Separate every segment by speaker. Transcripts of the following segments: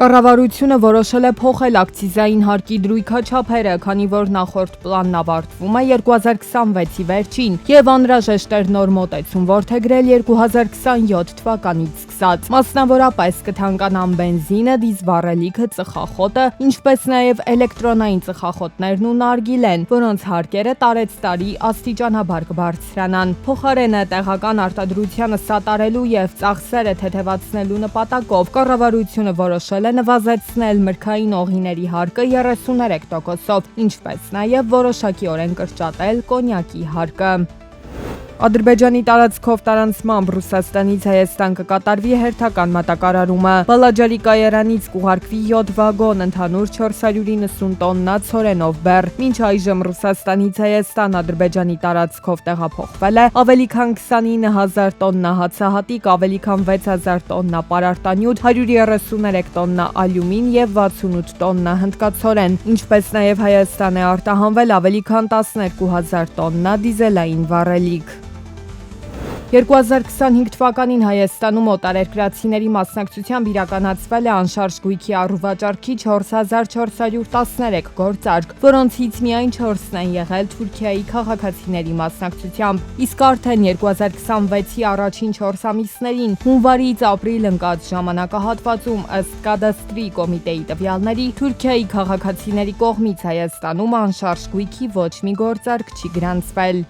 Speaker 1: Կառավարությունը որոշել է փոխել ակցիզային հարկի դրույքաչափերը, քանի որ նախորդ պլանն ավարտվում է 2026-ի վերջին եւ անհրաժեշտ էր նոր մոտեցում որդեգրել 2027 թվականից սկսած։ Մասնավորապես կթանկանան բենզինը, դիզվառելիքը, ծխախոտը, ինչպես նաեւ էլեկտրոնային ծխախոտներն ու նարգիլեն, որոնց հարկերը տարեցտարի աստիճանաբար կբարձրանան։ Փոխարենը տեղական արտադրությանը սատարելու եւ ծախսերը թեթևացնելու նպատակով կառավարությունը որոշել է նվազեցնել մրգային օղիների հարկը 33%-ով, ինչպես նաև որոշակիորեն կրճատել կոնյակի հարկը։ Ադրբեջանի տարածքով տարանցմամբ Ռուսաստանից Հայաստան կկատարվի հերթական մատակարարումը։ Բալաջարի կայարանից կուղարկվի 7 վագոն ընդհանուր 490 տոննա ցորենով բեռ։ Մինչ այժմ Ռուսաստանից Հայաստան Ադրբեջանի տարածքով տեղափոխվել է ավելի քան 29,000 տոննա հացահատիկ, ավելի քան 6,000 տոննա պարարտանյութ, 133 տոննա ալյումին եւ 68 տոննա հնդկացորեն, ինչպես նաեւ Հայաստան է արտահանվել ավելի քան 12,000 տոննա դիզելային վառելիք։ 2025 թվականին Հայաստանում օտարերկրացիների մասնակցությամբ իրականացվել է անշարժ գույքի առուվաճառքի 4413 գործարք, որոնցից միայն 4-ն են եղել Թուրքիայի քաղաքացիների մասնակցությամբ, իսկ արդեն 2026-ի առաջին 4 ամիսներին հունվարից ապրիլ ընկած ժամանակահատվածում ըստ կադաստրի կոմիտեի տվյալների Թուրքիայի քաղաքացիների կողմից Հայաստանում անշարժ գույքի ոչ մի գործարք չի գրանցվել։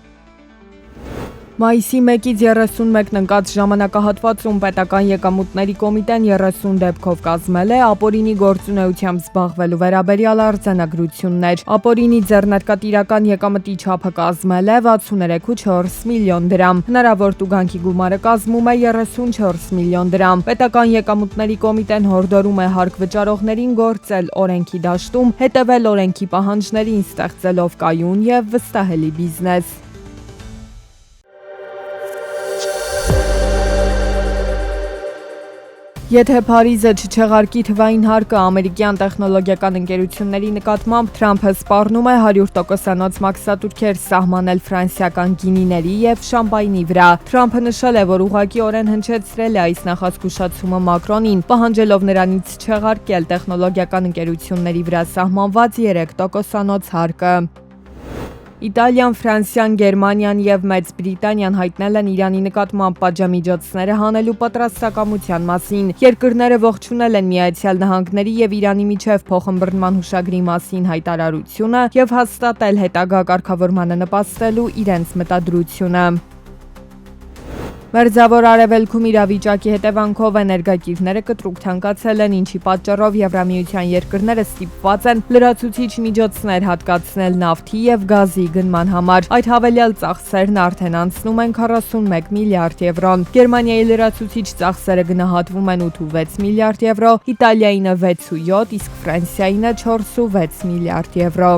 Speaker 1: Մայիսի 1-ից 31-ն ընկած ժամանակահատվածում պետական եկամուտների կոմիտեն 30 դեպքով կազմել է ապօրինի գործունեությամբ զբաղվելու վերաբերյալ արձանագրություններ։ Ապօրինի ձեռնարկատիրական եկամտի չափը կազմել է 63.4 միլիոն դրամ։ Հնարավոր տուգանքի գումարը կազմում է 34 միլիոն դրամ։ Պետական եկամուտների կոմիտեն հորդորում է հարկ վճարողներին գործել օրենքի դաշտում, հետևել օրենքի պահանջներին, ստեղծելով կայուն եւ վստահելի բիզնես։ Եթե Փարիզը չչեղարկի թվային հարկը ամերիկյան տեխնոլոգիական ընկերությունների նկատմամբ, Թրամփը սպառնում է 100%-անոց մաքսատուրքեր սահմանել ֆրանսիական գինիների եւ շամպայնի վրա։ Թրամփը նշել է, որ ուղղակիորեն հնչեցրել է այս նախազգուշացումը Մակրոնին, պահանջելով նրանից չեղարկել տեխնոլոգիական ընկերությունների վրա սահմանված 3%-անոց հարկը։ Իտալիան, Ֆրանսիան, Գերմանիան եւ Մեծ Բրիտանիան հայտնել են Իրանի նկատմամբ պատժամիջոցները հանելու պատրաստակամության մասին։ Երկրները ողջունել են Միացյալ Նահանգների եւ Իրանի միջև փոխըմբռնման հուշագրի մասին հայտարարությունը եւ հաստատել հետագա կարգավորմանը նպաստելու իրենց մտադրությունը։ Մերձավոր Արևելքում իրավիճակի հետևանքով էներգակիրները կտրուկ թանկացել են, ինչի պատճառով Եվրամիության երկրները ստիպված են լրացուցիչ միջոցներ հատկացնել նավթի եւ գազի գնման համար։ Այդ հավելյալ ծախսերն արդեն անցնում են 41 միլիարդ եվրոն։ Գերմանիայի լրացուցիչ ծախսերը գնահատվում են 8.6 միլիարդ եվրո, Իտալիայինը 6.7, իսկ Ֆրանսիայինը 4.6 միլիարդ եվրո։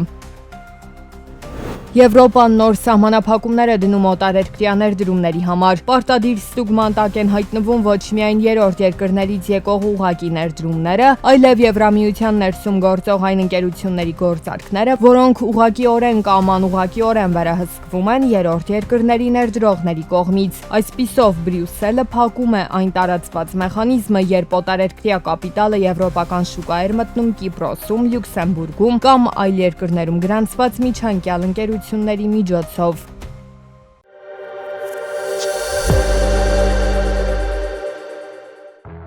Speaker 1: Եվրոպան նոր սահմանափակումներ է դնում օտարերկրյա ներդրումների համար։ Պարտադիր ստուգման տակ են հայտնվում ոչ միայն երրորդ երկրներից եկող ուղղակի ներդրումները, այլև Եվրամիության ներսում գործող այն ընկերությունների գործարքները, որոնք ուղղակիորեն կամ անուղղակիորեն վերահսկվում են երրորդ երկրների ներդրողների կողմից։ Այսպիսով Բրյուսելը փակում է այն տարածված մեխանիզմը, երբ օտարերկրյա կապիտալը եվրոպական շուկա էր մտնում Կիպրոսում, Լյուքսեմբուրգում կամ այլ երկրներում գրանցված միջանկյալ ընկերությունների միջոցով։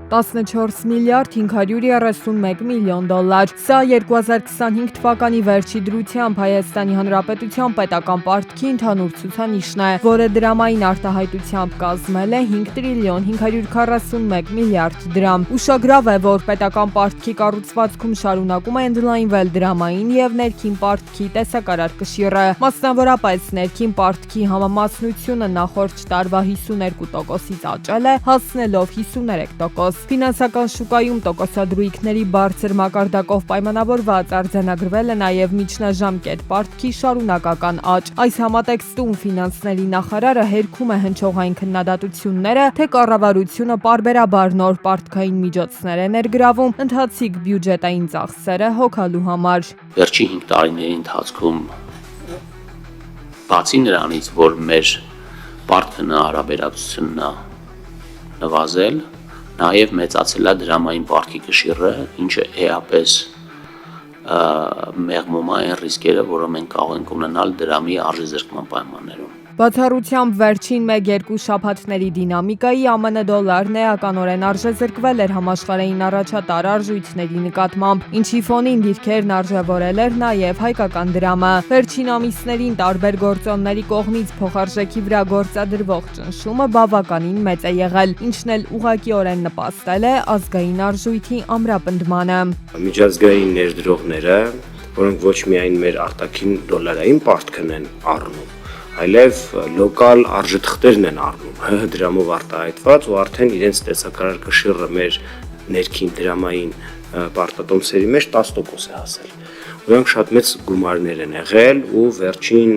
Speaker 1: 14 միլիարդ 531 միլիոն դոլար։ Սա 2025 թվականի վերջի դրությամբ Հայաստանի Հանրապետության պետական պարտքի ընդհանուր ցուցանիշն է, որը դրամային արտահայտությամբ կազմել է 5 տրիլիոն 541 միլիարդ դրամ։ Ուշագրավ է, որ պետական պարտքի կառուցվածքում շարունակում է ընդլայնվել դրամային եւ ներքին պարտքի տեսակարար կշիռը։ Մասնավորապես ներքին պարտքի համամասնությունը նախորդ տարվա 52%-ից աճել է, հասնելով 53%։ Ֆինանսական շուկայում տոկոսադրույքների բարձր մակարդակով պայմանավորված արձանագրվել է նաև միջնաժամկետ պարտքի շարունակական աճ։ Այս համատեքստում ֆինանսների նախարարը հերքում է հնչողային քննադատությունները, թե կառավարությունը պարբերաբար նոր պարտքային միջոցներ է ներգրավում ընթացիկ բյուջետային ծախսերը հոգալու համար։
Speaker 2: Վերջին 5 տարիների ընթացքում բացի նրանից, որ մեր պարտքն հարաբերակցությունն նվազել, Նաև մեծացել է դրամային պարտքի կշիռը, ինչը էապես մեղմում է այն ռիսկերը, որը մենք կարող ենք ունենալ դրամի արժեզրկման պայմաններում։
Speaker 1: Բացառությամբ վերջին 1-2 շաբաթների դինամիկայի ԱՄՆ դոլարն էականորեն արժեզրկվել էր համաշխարհային առաջատար արժույթների նկատմամբ, ինչի ֆոնին դիրքերն արժևորել էր նաև հայկական դրամը։ Վերջին ամիսներին տարբեր գործոնների կողմից փոխարժեքի վրա գործադրվող ճնշումը բավականին մեծ է եղել, ինչն էլ ուղղակիորեն նպաստել է ազգային արժույթի ամրապնդմանը։
Speaker 3: Միջազգային ներդրողները, որոնք ոչ միայն մեր արտաքին դոլարային պարտքն են առնում, այլև լոկալ արժեթղթերն են առնում դրամով արտահայտված ու արդեն իրենց տեսակարար կշիռը մեր ներքին դրամային պարտատոմսերի մեջ 10% է հասել։ Որոնք շատ մեծ գումարներ են եղել ու վերջին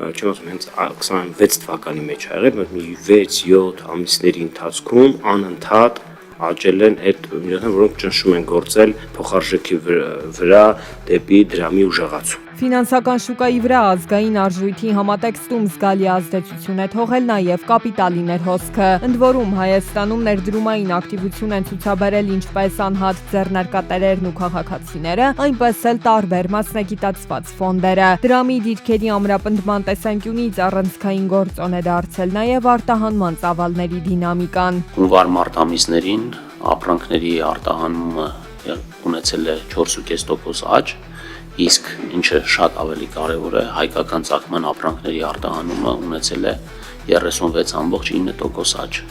Speaker 3: չեմ ասում հենց 26 թվականի մեջ ա եղել, մի 6-7 ամիսների ընթացքում անընդհատ աճել են այդ միջոցները, որոնք ճնշում են գործել փոխարժեքի վրա դեպի դրամի ուժեղացում։
Speaker 1: Ֆինանսական շուկայի վրա ազգային արժույթի համատեքստում զգալի ազդեցություն է թողել նաև կապիտալի ներհոսքը։ Ընդ որում Հայաստանում ներդրումային ակտիվություն են ցուցաբերել ինչպես անհատ ձեռնարկատերերն ու քաղաքացիները, այնպես էլ տարբեր մասնագիտացված ֆոնդերը։ Դրամի դիրքերի ամրապնդման տեսանկյունից առանցքային գործոն է դարձել նաև արտահանման ծավալների դինամիկան։
Speaker 2: Հունվար-մարտ ամիսներին ապրանքների արտահանումը ունեցել է 4.5% աճ, իսկ ինչը շատ ավելի կարևոր է, հայկական ծագման ապրանքների արտահանումը ունեցել է 36.9% աճ։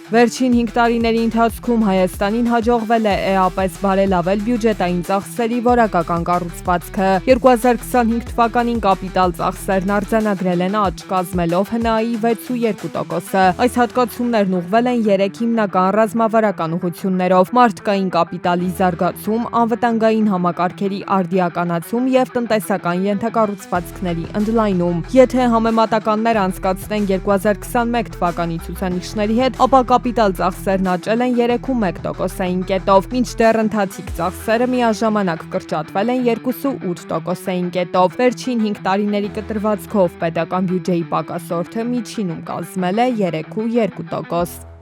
Speaker 1: Վերջին 5 տարիների ընթացքում Հայաստանին հաջողվել է էապես բարելավել բյուջետային ծախսերի որակական կառուցվածքը։ 2025 թվականին կապիտալ ծախսերն արձանագրել են աճ, կազմելով ՀՆԱ-ի 6.2%։ Այս հատկացումներն ուղղվել են 3 հիմնական ռազմավարական ուղղություններով՝ մարդկային կապիտալի զարգացում, անվտանգային համակարգերի արդիականացում եւ տնտեսական ենթակառուցվածքների ընդլայնում։ Եթե համեմատականներ անցկացնենք 2021 թվականի ցուցանիշների հետ, ապա կապիտալ ծախսերն աճել են 3.1%-ային կետով, մինչդեռ ընթացիկ ծախսերը միաժամանակ կրճատվել են 2.8%-ային կետով։ Վերջին 5 տարիների կտրվածքով պետական բյուջեի պակասորդը միջինում կազմել է 3.2%։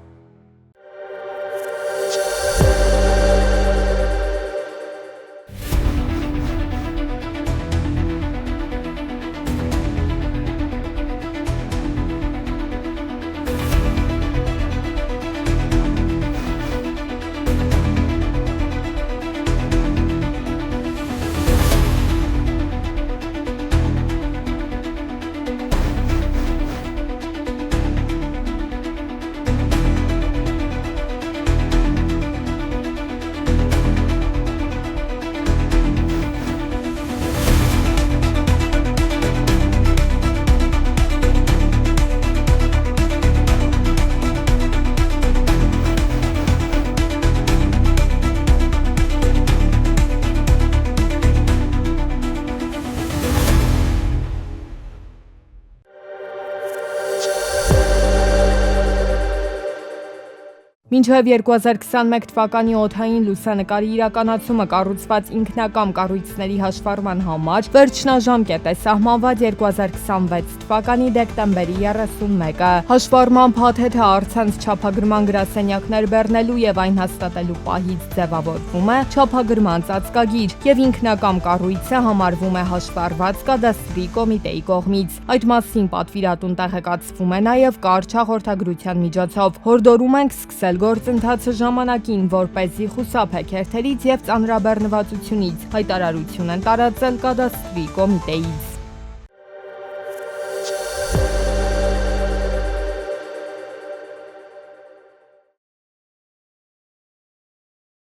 Speaker 1: Մինչև 2021 թվականի օդային լուսանկարի իրականացումը կառուցված ինքնակամ կառույցների հաշվառման համար վերջնաժամկետ է սահմանված 2026 թվականի դեկտեմբերի 31-ը։ Հաշվառման փաթեթը առցանց չափագրման գրասենյակներ բեռնելու եւ այն հաստատելու պահից ձևավորվում է չափագրման ծածկագիր եւ ինքնակամ կառույցը համարվում է հաշվառված կադաստրի կոմիտեի կողմից։ Այդ մասին պատվիրատուն տեղեկացվում է նաեւ կարճ հաղորդագրության միջոցով։ Հորդորում ենք սկսել գործընթացը ժամանակին, որպեսզի խուսափեք հերթերից եւ ծանրաբեռնվածությունից, հայտարարություն են տարածել կադաստրի կոմիտեից։